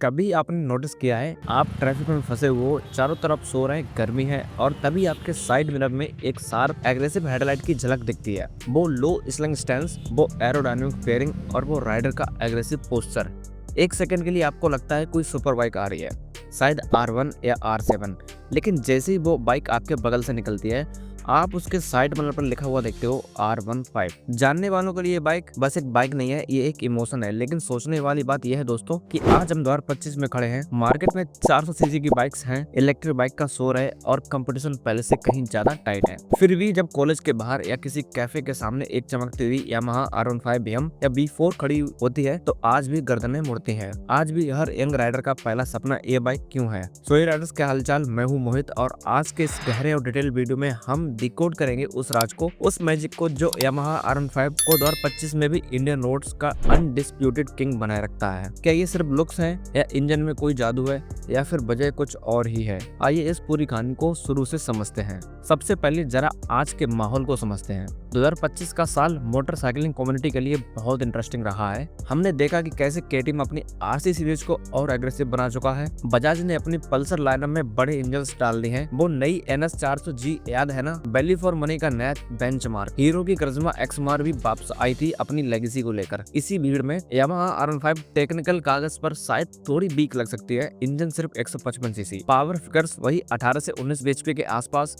कभी आपने नोटिस किया है आप ट्रैफिक में फंसे हुए हो, चारों तरफ सो रहे हैं, गर्मी है और तभी आपके साइड मिरर में एक शार्प एग्रेसिव हेडलाइट की झलक दिखती है। वो लो स्लिंग स्टैंस, वो एरोडायनामिक फेयरिंग और वो राइडर का एग्रेसिव पोस्चर। एक सेकंड के लिए आपको लगता है कोई सुपर बाइक आ रही है, शायद R1 या R7, लेकिन जैसे ही वो बाइक आपके बगल से निकलती है आप उसके साइड मिरर पर लिखा हुआ देखते हो R15। जानने वालों के लिए ये बाइक बस एक बाइक नहीं है, ये एक इमोशन है। लेकिन सोचने वाली बात यह है दोस्तों कि आज हम 2025 में खड़े हैं, मार्केट में 400 सीसी की बाइक्स हैं, इलेक्ट्रिक बाइक का शोर है और कंपटीशन पहले से कहीं ज्यादा टाइट है। फिर भी जब कॉलेज के बाहर या किसी कैफे के सामने एक चमकती हुई यामाहा R15 BM या B4 खड़ी होती है तो आज भी गर्दनें मुड़ती हैं। आज भी हर यंग राइडर का पहला सपना ये बाइक क्यों है। सो राइडर्स के हालचाल, मैं हूँ मोहित और आज के इस गहरे और डिटेल वीडियो में हम डिकोड करेंगे उस राज को, उस मैजिक को जो यामाहा R15 को 2025 में भी इंडियन रोड्स का अनडिस्प्यूटेड किंग बनाए रखता है। क्या ये सिर्फ लुक्स है या इंजन में कोई जादू है या फिर वजह कुछ और ही है। आइए इस पूरी कहानी को शुरू से समझते हैं। सबसे पहले जरा आज के माहौल को समझते हैं। 2025 का साल मोटरसाइकिलिंग कम्युनिटी के लिए बहुत इंटरेस्टिंग रहा है। हमने देखा कि कैसे KTM अपनी RC सीरीज को और एग्रेसिव बना चुका है। बजाज ने अपनी पल्सर लाइनअप में बड़े इंजन्स डाल दी हैं। वो नई NS 400G याद है ना, वैल्यू फॉर मनी का नया बेंचमार्क। हीरो की करिश्मा XMR भी वापस आई थी अपनी लेगेसी को लेकर। इसी भीड़ में यामाहा R15 टेक्निकल कागज पर शायद थोड़ी वीक लग सकती है। इंजन सिर्फ 155 सीसी, पावर फिगर्स वही 18 से 19 bhp के आसपास।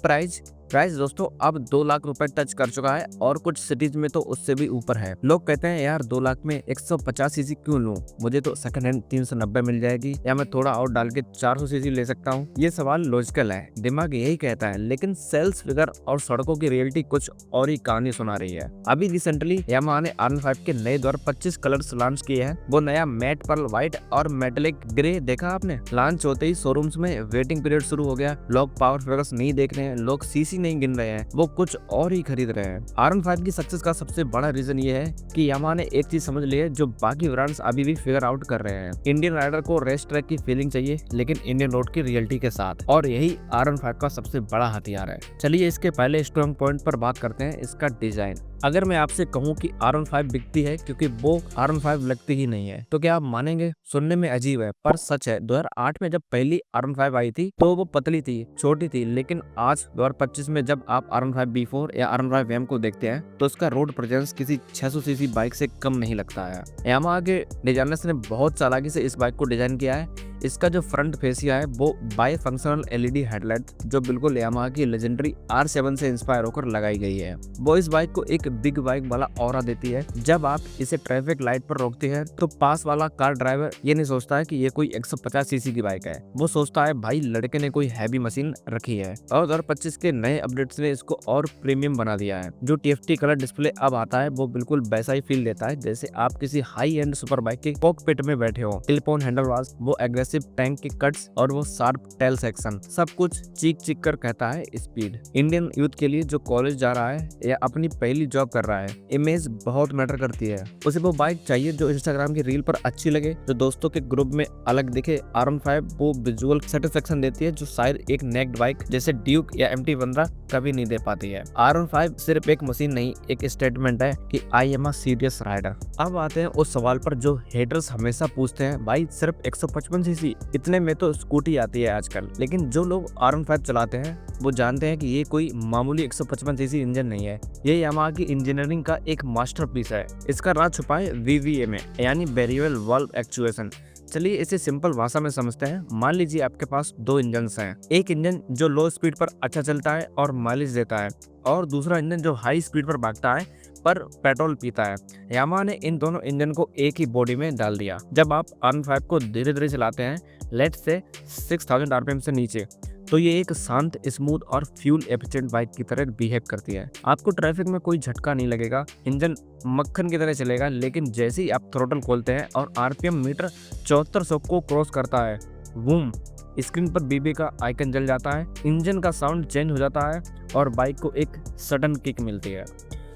प्राइस दोस्तों अब 2 लाख रुपए टच कर चुका है और कुछ सिटीज में तो उससे भी ऊपर है। लोग कहते हैं यार 2 लाख में 150 सीसी क्यों लूं, मुझे तो सेकंड हैंड 390 मिल जाएगी या मैं थोड़ा और डाल के 400 सीसी ले सकता हूं। ये सवाल लॉजिकल है, दिमाग यही कहता है, लेकिन सेल्स फिगर और सड़कों की रियलिटी कुछ और ही कहानी सुना रही है। अभी रिसेंटली यामाहा ने R15 के नए 2025 कलर्स लॉन्च किए हैं। वो नया मैट पर्ल व्हाइट और मेटेलिक ग्रे देखा आपने। लॉन्च होते ही शोरूम्स में वेटिंग पीरियड शुरू हो गया। लोग पावर फिगर्स नहीं देख रहे हैं, लोग सीसी नहीं गिन रहे हैं, वो कुछ और ही खरीद रहे हैं। R15 की सक्सेस का सबसे बड़ा रीजन ये है कि यामाहा ने एक चीज समझ ली है जो बाकी ब्रांड्स अभी भी फिगर आउट कर रहे हैं। इंडियन राइडर को रेस ट्रैक की फीलिंग चाहिए, लेकिन इंडियन रोड की रियलिटी के साथ, और यही R15 का सबसे बड़ा हथियार है। चलिए इसके पहले स्ट्रॉन्ग पॉइंट पर बात करते हैं, इसका डिजाइन। अगर मैं आपसे कहूं कि R15 बिकती है क्योंकि वो R15 लगती ही नहीं है तो क्या आप मानेंगे? सुनने में अजीब है पर सच है। 2008 में जब पहली R15 आई थी तो वो पतली थी, छोटी थी, लेकिन आज 2025 में जब आप R15 B4 या R15 BM को देखते हैं तो उसका रोड प्रेजेंस किसी 600 सीसी बाइक से कम नहीं लगता है। यामाहा के डिजाइनर्स ने बहुत चालाकी से इस बाइक को डिजाइन किया है। इसका जो फ्रंट फेसिया है वो बाई फंक्शनल LED हेडलाइट जो बिल्कुल यामाहा की लेजेंडरी R7 से इंस्पायर होकर लगाई गई है, वो इस बाइक को एक बिग बाइक वाला ऑरा देती है। जब आप इसे ट्रैफिक लाइट पर रोकते हैं तो पास वाला कार ड्राइवर ये नहीं सोचता है कि ये कोई 150 सीसी की बाइक है, वो सोचता है भाई लड़के ने कोई हैवी मशीन रखी है। और 2025 के नए अपडेट्स ने इसको और प्रीमियम बना दिया है। जो TFT कलर डिस्प्ले अब आता है वो बिल्कुल वैसा ही फील देता है जैसे आप किसी हाई एंड सुपर बाइक के कॉकपिट में बैठे हो। क्लिप ऑन हैंडलबार्स, वो एग्रेसिव टैंक के कट्स और वो शार्प टेल सेक्शन, सब कुछ चीख चीख कर कहता है स्पीड। इंडियन यूथ के लिए जो कॉलेज जा रहा है या अपनी पहली जॉब कर रहा है, इमेज बहुत मैटर करती है। उसे वो बाइक चाहिए जो इंस्टाग्राम की रील पर अच्छी लगे, जो दोस्तों के ग्रुप में अलग दिखे। R15 वो विजुअल सेटिस्फेक्शन देती है जो शायद एक नेक्ड बाइक जैसे ड्यूक या MT-15 कभी नहीं दे पाती है। R15 सिर्फ एक मशीन नहीं, एक स्टेटमेंट है कि I am a serious rider. अब आते हैं उस सवाल पर जो हेटर्स हमेशा पूछते हैं, भाई सिर्फ 155 सीसी, इतने में तो स्कूटी आती है आजकल। लेकिन जो लोग R15 चलाते हैं वो जानते हैं कि ये कोई मामूली 155 सीसी इंजन नहीं है, ये यामाहा की इंजीनियरिंग का एक मास्टरपीस है। इसका राज छुपा है VVA में, यानी वेरिएबल वाल्व एक्चुएशन। चलिए इसे सिंपल भाषा में समझते हैं। मान लीजिए आपके पास 2 इंजन्स हैं, एक इंजन जो लो स्पीड पर अच्छा चलता है और माइलेज देता है, और दूसरा इंजन जो हाई स्पीड पर भागता है पर पेट्रोल पीता है। यामाहा ने इन दोनों इंजन को एक ही बॉडी में डाल दिया। जब आप R15 को धीरे धीरे चलाते हैं, लेट्स से 6000 RPM से नीचे, तो ये एक शांत, स्मूथ और फ्यूल एफिशिएंट बाइक की तरह बिहेव करती है। आपको ट्रैफिक में कोई झटका नहीं लगेगा, इंजन मक्खन की तरह चलेगा। लेकिन जैसे ही आप थ्रोटल खोलते हैं और RPM मीटर 7400 को क्रॉस करता है, बूम, स्क्रीन पर BB का आइकन जल जाता है, इंजन का साउंड चेंज हो जाता है और बाइक को एक सडन किक मिलती है।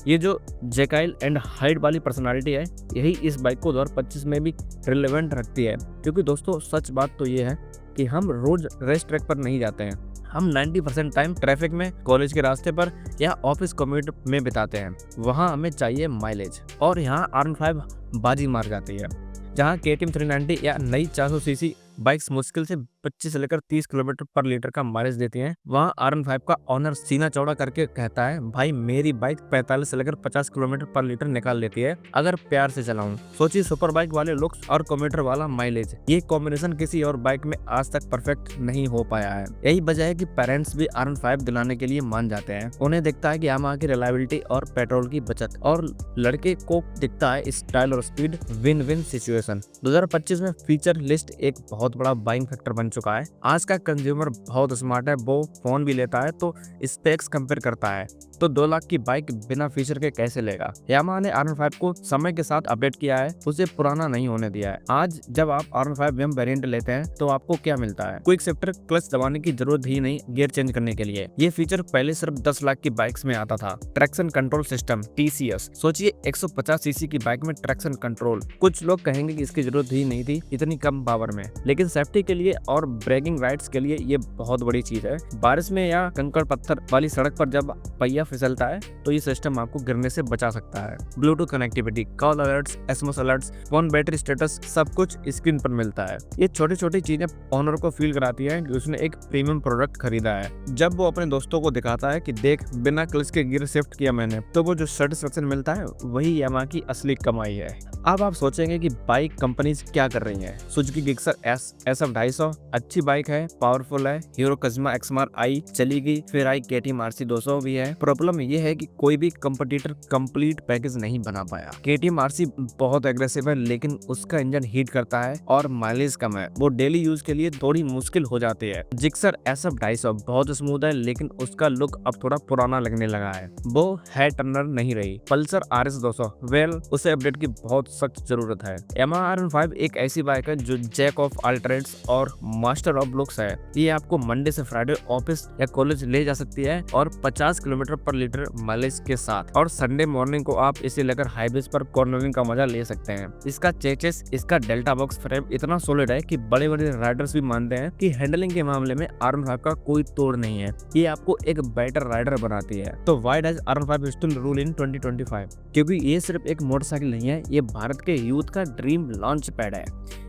ये जो जेकाइल एंड हाइड वाली पर्सनालिटी है, यही इस बाइक को 2025 में भी रिलेवेंट रखती है। क्योंकि दोस्तों सच बात तो ये है कि हम रोज रेस ट्रैक पर नहीं जाते हैं, हम 90% टाइम ट्रैफिक में, कॉलेज के रास्ते पर या ऑफिस कम्यूट में बिताते हैं। वहाँ हमें चाहिए माइलेज, और यहाँ R15 बाजी मार जाती है। जहां KTM 390 या नई 400 सीसी बाइक्स मुश्किल से 25 से लेकर 30 किलोमीटर पर लीटर का माइलेज देती हैं, वहां R15 का ऑनर सीना चौड़ा करके कहता है, भाई मेरी बाइक 45 से लेकर 50 किलोमीटर पर लीटर निकाल लेती है अगर प्यार से चलाऊं। सोचिए, सुपर बाइक वाले लुक्स और कम्यूटर वाला माइलेज, ये कॉम्बिनेशन किसी और बाइक में आज तक परफेक्ट नहीं हो पाया है। यही वजह है कि पेरेंट्स भी R15 दिलाने के लिए मान जाते हैं। उन्हें दिखता है कि यामाहा की रिलायबिलिटी और पेट्रोल की बचत, और लड़के को दिखता है स्टाइल और स्पीड। Win win situation. 2025 में फीचर लिस्ट एक बहुत बड़ा बाइंग फैक्टर बन चुका है। आज का कंज्यूमर बहुत स्मार्ट है, वो फोन भी लेता है तो स्पेक्स कंपेयर करता है, तो 2 लाख की बाइक बिना फीचर के कैसे लेगा। यामाहा ने R15 को समय के साथ अपडेट किया है, उसे पुराना नहीं होने दिया है। आज जब आप R15 VM वेरिएंट लेते हैं तो आपको क्या मिलता है? क्विक शिफ्टर, क्लच दबाने की जरूरत ही नहीं गियर चेंज करने के लिए। ये फीचर पहले सिर्फ 10 लाख की बाइक्स में आता था। ट्रैक्शन कंट्रोल सिस्टम TCS, सोचिए 150 सीसी की बाइक में ट्रैक्शन कंट्रोल। कुछ लोग कहेंगे कि इसकी जरूरत ही नहीं थी इतनी कम पावर में, लेकिन सेफ्टी के लिए और ब्रेकिंग राइड्स के लिए ये बहुत बड़ी चीज है। बारिश में या कंकड़ पत्थर वाली सड़क पर जब पहिया फिसलता है तो ये सिस्टम आपको गिरने से बचा सकता है। Bluetooth connectivity, call alerts, SMS alerts, phone battery status, सब कुछ स्क्रीन पर मिलता है। ये छोटी छोटी चीजें ओनर को फील कराती है कि उसने एक प्रीमियम प्रोडक्ट खरीदा है। जब वो अपने दोस्तों को दिखाता है कि देख, बिना क्लच के गियर शिफ्ट किया मैंने, तो वो जो सेटिस्फेक्शन मिलता है वही यामाहा की असली कमाई है। अब आप सोचेंगे कि बाइक कंपनीज क्या कर रही हैं। सुजुकी गिक्सर SF 250 अच्छी बाइक है, पावरफुल है। हीरो कज़िमा XMR I चलेगी, फिर आई KTM RC 200 भी है। प्रॉब्लम ये है कि कोई भी कंपटीटर कंप्लीट पैकेज नहीं बना पाया। KTM RC बहुत एग्रेसिव है, लेकिन उसका इंजन हीट करता है और माइलेज कम है, वो डेली यूज के लिए थोड़ी मुश्किल हो जाती है। जिक्सर SF 250 बहुत स्मूथ है, लेकिन उसका लुक अब थोड़ा पुराना लगने लगा है, वो है टर्नर नहीं रही। पल्सर RS 200 वेल, उसे अपडेट की बहुत सख्त जरूरत है। यामाहा R15 एक ऐसी बाइक है जो जैक ऑफ ऑल ट्रेड्स और मास्टर ऑफ लुक्स है। ये आपको मंडे से फ्राइडे ऑफिस या कॉलेज ले जा सकती है और 50 किलोमीटर पर लीटर माइलेज के साथ, और संडे मॉर्निंग को आप इसे लेकर हाईवेज पर कॉर्नरिंग का मजा ले सकते हैं। इसका चेसिस, इसका डेल्टा बॉक्स फ्रेम इतना सॉलिड है कि बड़े बड़े राइडर्स भी मानते हैं कि हैंडलिंग के मामले में R15 का कोई तोड़ नहीं है। ये आपको एक बेटर राइडर बनाती है। तो why does R15 still rule in 2025? क्योंकि ये सिर्फ एक मोटरसाइकिल नहीं है, ये भारत के यूथ का ड्रीम लॉन्च पैड है।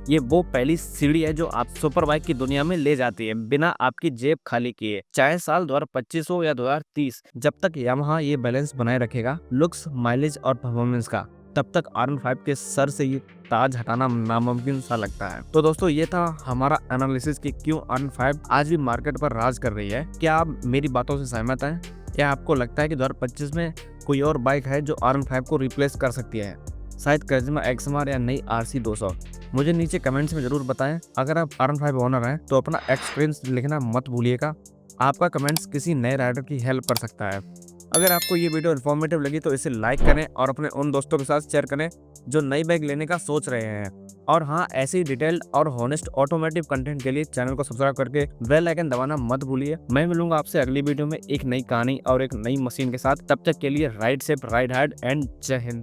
ये वो पहली सीढ़ी है जो आप सुपर बाइक की दुनिया में ले जाती है बिना आपकी जेब खाली किए। चाहे साल 2025 हो या 2030, जब तक यामाहा ये बैलेंस बनाए रखेगा लुक्स, माइलेज और परफॉर्मेंस का, तब तक R15 के सर से ये ताज हटाना नामुमकिन सा लगता है। तो दोस्तों, ये था हमारा एनालिसिस कि क्यों R15 आज भी मार्केट पर राज कर रही है। क्या आप मेरी बातों से सहमत हैं? क्या आपको लगता है कि 2025 में कोई और बाइक है जो R15 को रिप्लेस कर सकती है? शायद कज़िमा XMR या नई RC 200? मुझे नीचे कमेंट्स में जरूर बताएं। अगर आप R15 ओनर हैं तो अपना एक्सपीरियंस लिखना मत भूलिएगा। आपका कमेंट्स किसी नए राइडर की हेल्प कर सकता है। अगर आपको ये वीडियो इन्फॉर्मेटिव लगी तो इसे लाइक करें और अपने उन दोस्तों के साथ शेयर करें जो नई बाइक लेने का सोच रहे हैं। और हाँ, ऐसे ही डिटेल्ड और हॉनेस्ट ऑटोमोटिव कंटेंट के लिए चैनल को सब्सक्राइब करके बेल आइकन दबाना मत भूलिए। मैं मिलूंगा आपसे अगली वीडियो में एक नई कहानी और एक नई मशीन के साथ। तब तक के लिए ride safe, ride hard and जय हिंद।